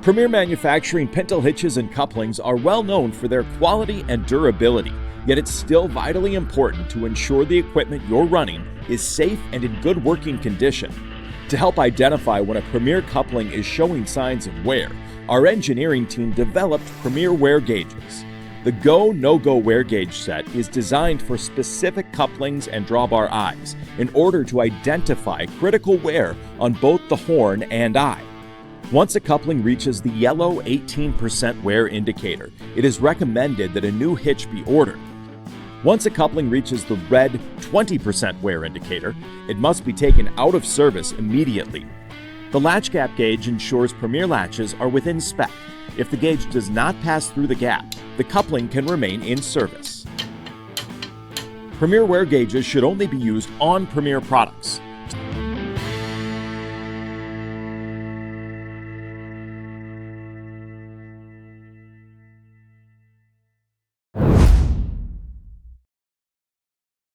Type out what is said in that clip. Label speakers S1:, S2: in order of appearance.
S1: Premier Manufacturing pintle hitches and couplings are well known for their quality and durability, yet it's still vitally important to ensure the equipment you're running is safe and in good working condition. To help identify when a Premier coupling is showing signs of wear, our engineering team developed Premier wear gauges. The Go, No-Go wear gauge set is designed for specific couplings and drawbar eyes in order to identify critical wear on both the horn and eye. Once a coupling reaches the yellow 18% wear indicator, it is recommended that a new hitch be ordered. Once a coupling reaches the red 20% wear indicator, it must be taken out of service immediately. The latch gap gauge ensures Premier latches are within spec. If the gauge does not pass through the gap, the coupling can remain in service. Premier wear gauges should only be used on Premier products.